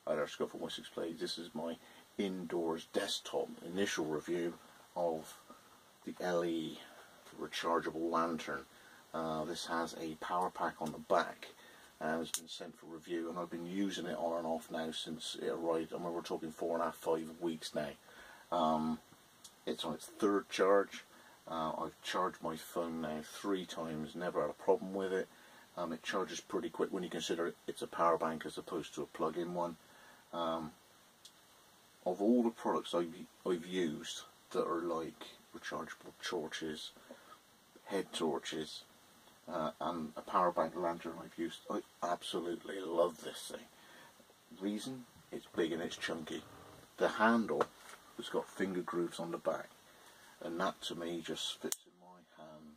Hi there, Scott from Wessex Plays. This is my indoors desktop initial review of the LE rechargeable lantern. This has a power pack on the back and it's been sent for review, and I've been using it on and off now since it arrived. I mean, we're talking 4.5, 5 weeks now. It's on its third charge. I've charged my phone now 3 times, never had a problem with it. It charges pretty quick when you consider it's a power bank as opposed to a plug-in one. Of all the products I've used that are like rechargeable torches, head torches, and a power bank lantern I've used, I absolutely love this thing. Reason? It's big and it's chunky. The handle has got finger grooves on the back, and that to me just fits in my hand.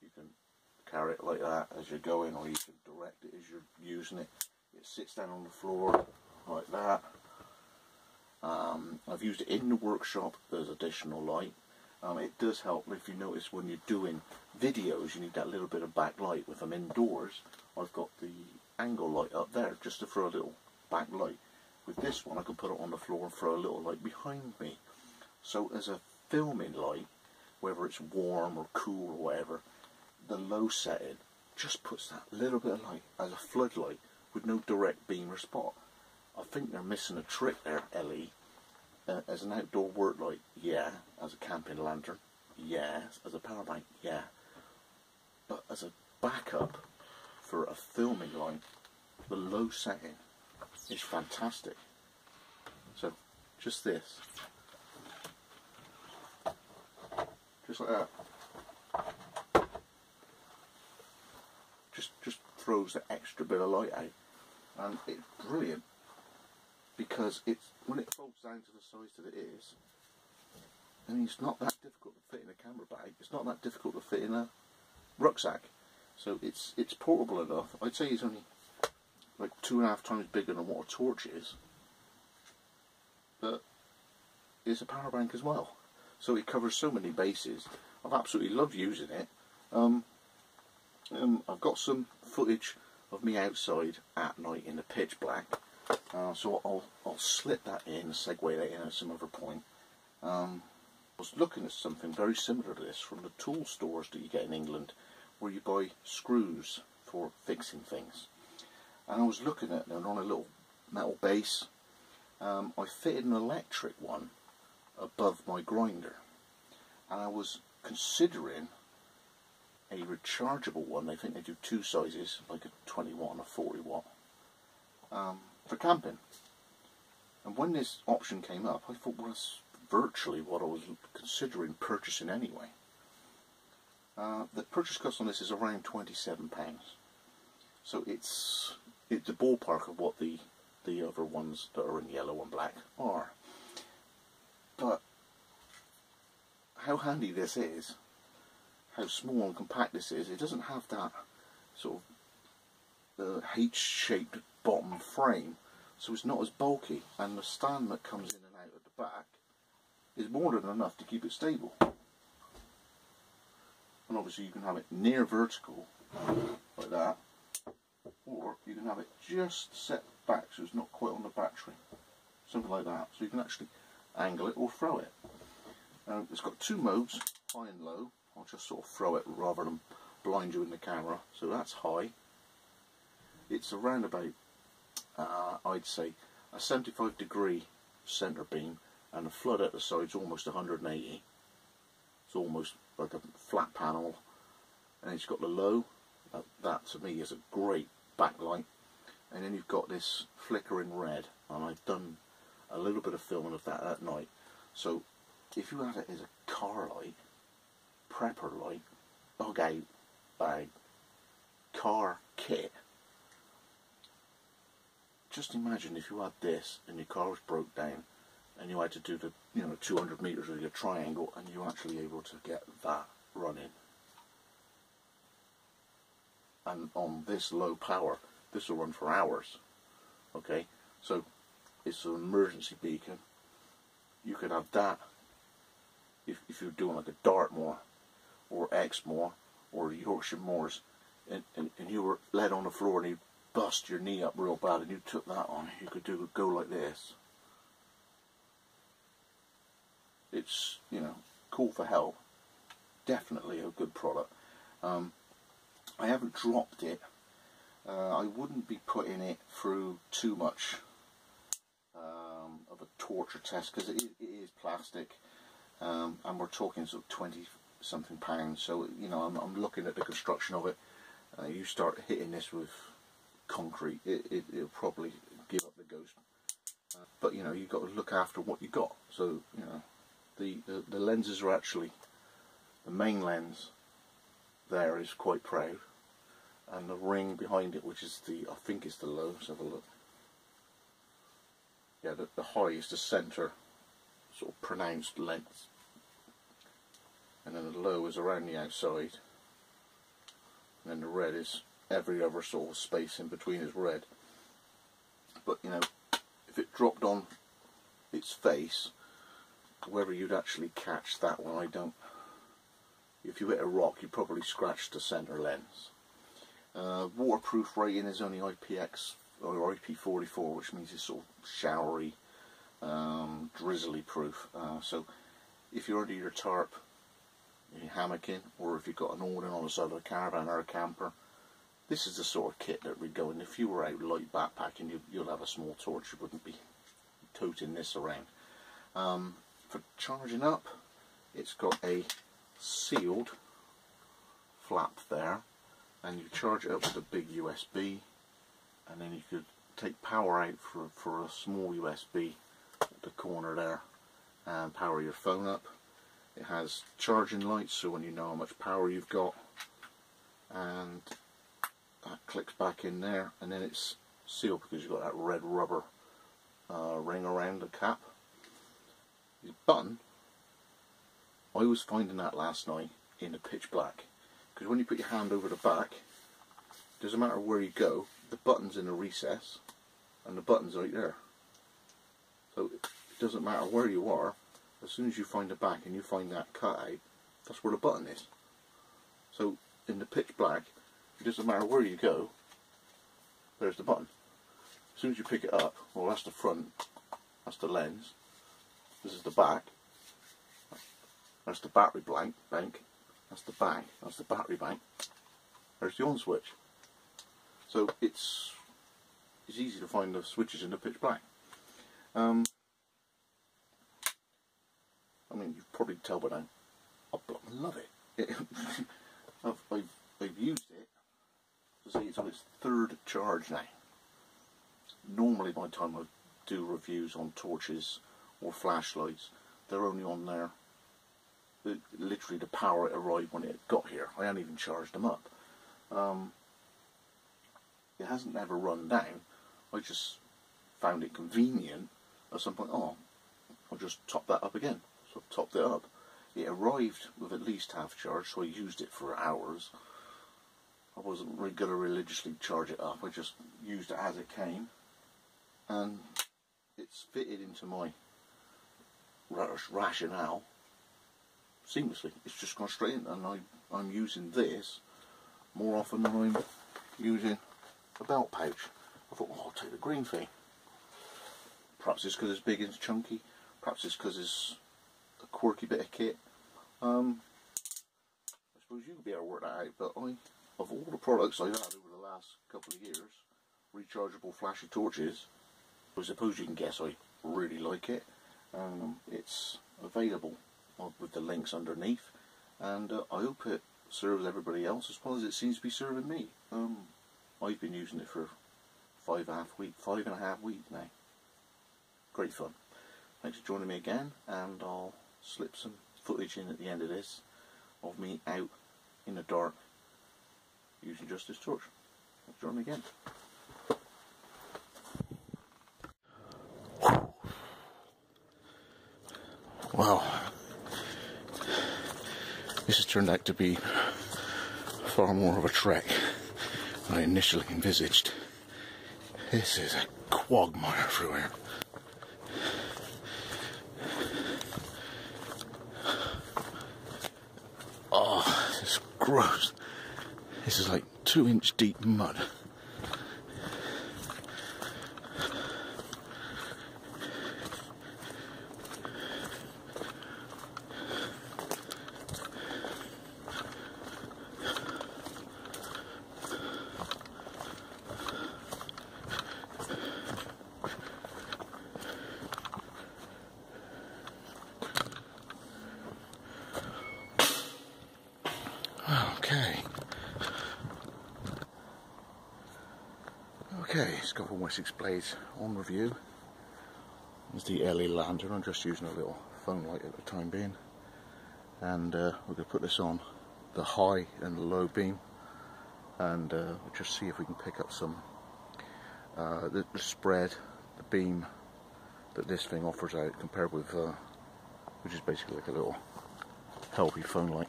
You can carry it like that as you're going, or you can direct it as you're using it. It sits down on the floor like that. I've used it in the workshop as additional light. It does help if you notice when you're doing videos you need that little bit of backlight. If I'm indoors, I've got the angle light up there just to throw a little backlight. With this one I can put it on the floor and throw a little light behind me. So as a filming light, whether it's warm or cool or whatever, the low setting just puts that little bit of light as a floodlight with no direct beam or spot. I think they're missing a trick there, LE. As an outdoor work light, yeah. As a camping lantern, yeah. As a power bank, yeah. But as a backup for a filming light, the low setting is fantastic. So, just this. Just like that. Just throws the extra bit of light out. And it's brilliant, because it's, when it folds down to the size that it is, I mean, it's not that difficult to fit in a camera bag. It's not that difficult to fit in a rucksack. So it's portable enough. I'd say it's only like 2.5 times bigger than what a torch is, but it's a power bank as well. So it covers so many bases. I've absolutely loved using it. I've got some footage of me outside at night in the pitch black, so I'll slip that in, segue that in at some other point. I was looking at something very similar to this from the tool stores that you get in England, where you buy screws for fixing things. And I was looking at them on a little metal base. I fitted an electric one above my grinder, and I was considering a rechargeable one. I think they do 2 sizes, like a 20 watt and a 40 watt, for camping. And when this option came up, I thought, well, that's virtually what I was considering purchasing anyway. The purchase cost on this is around £27, so it's the ballpark of what the other ones that are in yellow and black are. But how handy this is, how small and compact this is. It doesn't have that sort of H-shaped bottom frame, so it's not as bulky, and the stand that comes in and out at the back is more than enough to keep it stable. And obviously you can have it near vertical like that, or you can have it just set back so it's not quite on the battery, something like that, so you can actually angle it or throw it. It's got 2 modes, high and low. I'll just sort of throw it rather than blind you in the camera. So that's high. It's around about, I'd say, a 75-degree centre beam, and the flood at the side's almost 180. It's almost like a flat panel. And it's got the low. That to me is a great backlight. And then you've got this flickering red, and I've done a little bit of filming of that at night. So if you had it as a car light, prepper light, bug out bag, car kit, just imagine if you had this and your car was broke down and you had to do the 200 metres of your triangle, and you're actually able to get that running. And on this low power, this will run for hours. Okay, so it's an emergency beacon. You could have that if you're doing like a Dartmoor or Exmoor or Yorkshire Moors, and you were led on the floor and you bust your knee up real bad and you took that on, you could go like this. It's, you know, call for help. Definitely a good product. I haven't dropped it. I wouldn't be putting it through too much of a torture test, because it is plastic, and we're talking sort of 20 something pounds. So, you know, I'm looking at the construction of it. You start hitting this with concrete, it'll probably give up the ghost. But, you know, you've got to look after what you got. So, you know, the lenses are actually, the main lens there is quite proud, and the ring behind it, which is the, I think it's the low. Let's have a look. Yeah, the high is the centre, sort of pronounced lens, and then the low is around the outside, and then the red is every other sort of space in between is red. But, you know, if it dropped on its face, whether you'd actually catch that one, I don't. If you hit a rock, you probably scratch the centre lens. Waterproof rating is only IPX or IP44, which means it's sort of showery, drizzly proof. So if you're under your tarp, you're hammocking, or if you've got an awning on the side of a caravan or a camper, this is the sort of kit that would go in. If you were out light backpacking, you'll have a small torch. You wouldn't be toting this around. For charging up, it's got a sealed flap there, and you charge it up with a big USB, and then you could take power out for a small USB at the corner there and power your phone up. It has charging lights, so when you know how much power you've got, and that clicks back in there, and then it's sealed because you've got that red rubber ring around the cap. The button, I was finding that last night in the pitch black, because when you put your hand over the back, it doesn't matter where you go, the button's in a recess and the button's right there. So it doesn't matter where you are, as soon as you find the back and you find that cutout, that's where the button is. So in the pitch black, it doesn't matter where you go, there's the button. As soon as you pick it up, well, that's the front, that's the lens, this is the back, that's the battery bank, that's the back, that's the battery bank, there's the on switch. So it's easy to find the switches in the pitch black. I mean, you've probably tell by now, I love it. I've used it to say it's on its third charge now. Normally by the time I do reviews on torches or flashlights, they're only on there, literally the power it arrived when it got here. I hadn't even charged them up. It hasn't ever run down. I just found it convenient at some point. Oh, I'll just top that up again. So I've topped it up. It arrived with at least half charge, so I used it for hours. I wasn't really going to religiously charge it up. I just used it as it came, and it's fitted into my rationale seamlessly. It's just gone straight in, and I'm using this more often than I'm using a belt pouch. I thought, oh, I'll take the green thing. Perhaps it's because it's big and chunky. Perhaps it's because it's a quirky bit of kit. I suppose you could be able to work that out, but of all the products I've had over the last couple of years, rechargeable flashy torches, I suppose you can guess I really like it. It's available with the links underneath, and I hope it serves everybody else as well as it seems to be serving me. I've been using it for 5.5 weeks now. Great fun. Thanks for joining me again, and I'll slip some footage in at the end of this of me out in the dark using just this torch. Thanks for joining me again. Wow, this has turned out to be far more of a trek than I initially envisaged. This is a quagmire through here. Oh, this is gross. This is like 2-inch deep mud. couple of Wessex blades on review. There's the LA lantern. I'm just using a little phone light at the time being, and we're going to put this on the high and the low beam, and we'll just see if we can pick up some the spread, the beam that this thing offers out compared with which is basically like a little healthy phone light.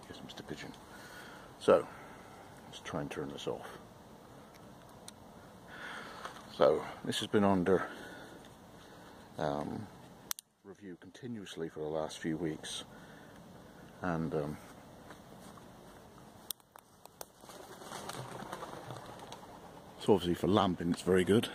Yes, Mr. Pigeon. So let's try and turn this off. So this has been under review continuously for the last few weeks, and so obviously for lamping it's very good.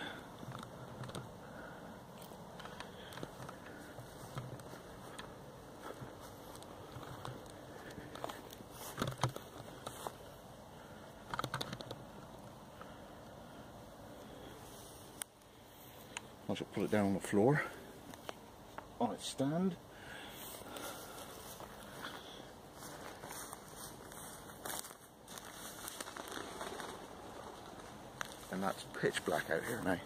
I should put it down on the floor on its stand. And that's pitch black out here now.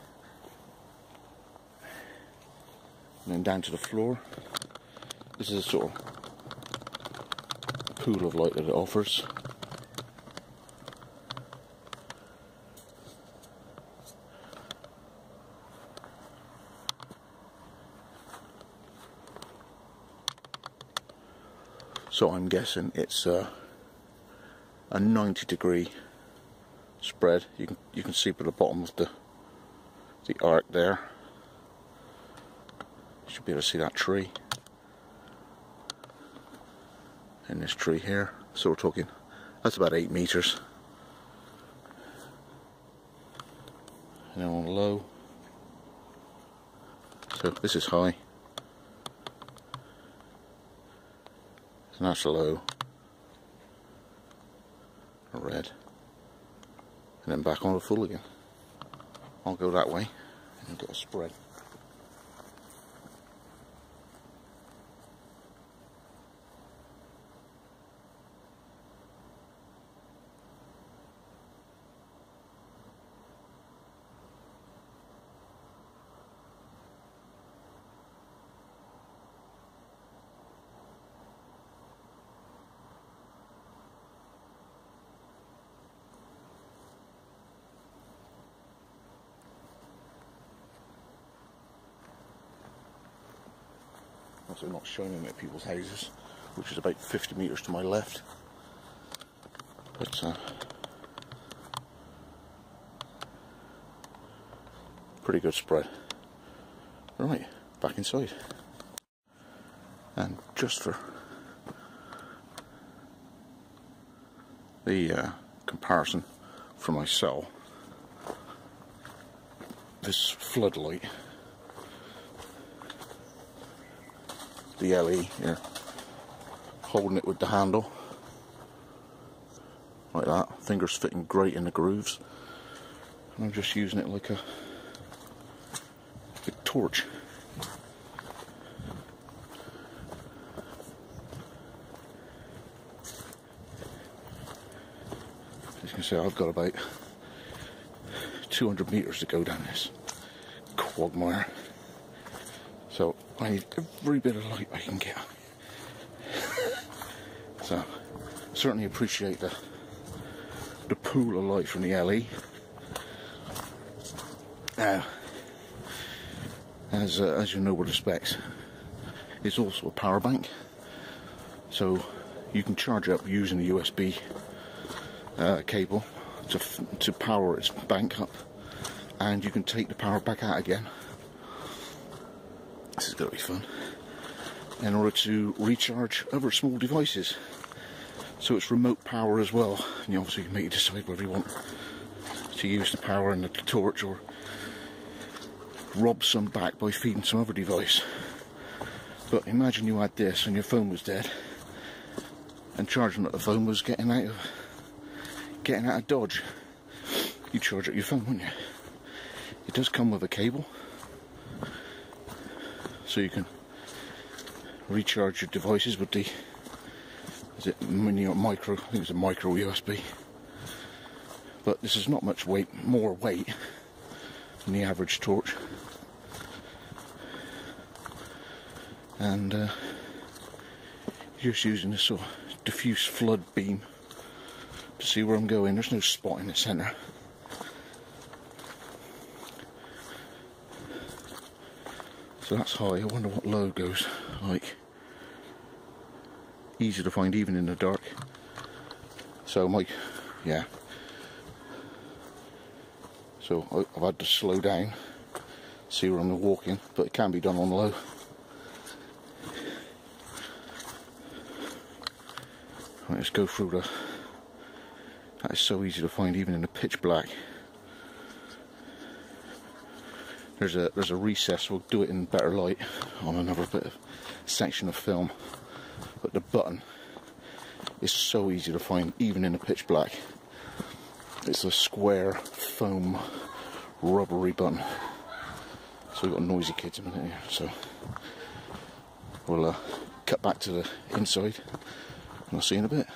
And then down to the floor. This is a sort of pool of light that it offers. So I'm guessing it's a 90-degree spread. You can see by the bottom of the arc there. You should be able to see that tree. And this tree here. So we're talking, that's about 8 meters. And then on low. So this is high. And that's low, a red, and then back on the full again. I'll go that way and get a spread. Also not shining at people's houses, which is about 50 meters to my left. But pretty good spread. Right, back inside. And just for the comparison for myself, this floodlight, the LE here, holding it with the handle like that, fingers fitting great in the grooves, and I'm just using it like a torch. As you can see, I've got about 200 meters to go down this quagmire, so I need every bit of light I can get. So certainly appreciate the pool of light from the LE. Now, as you know with the specs, it's also a power bank, so you can charge it up using the USB cable to power its bank up, and you can take the power back out again. This is going to be fun, in order to recharge other small devices. So it's remote power as well, and you obviously can make you decide whether you want to use the power in the torch or rob some back by feeding some other device. But imagine you had this and your phone was dead, and charging up the phone was getting out of Dodge. You charge up your phone, wouldn't you? It does come with a cable, so you can recharge your devices with the, is it mini or micro? I think it's a micro USB. But this is not much weight, more weight than the average torch. And just using this sort of diffuse flood beam to see where I'm going. There's no spot in the centre. So that's high. I wonder what low goes like. Easy to find even in the dark. So yeah. So I've had to slow down, see where I'm walking, but it can be done on low. Right, let's go through the. That is so easy to find even in the pitch black. There's a recess. We'll do it in better light on another bit of section of film. But the button is so easy to find even in the pitch black. It's a square foam rubbery button. So we've got noisy kids a minute here. So we'll cut back to the inside and I'll see you in a bit.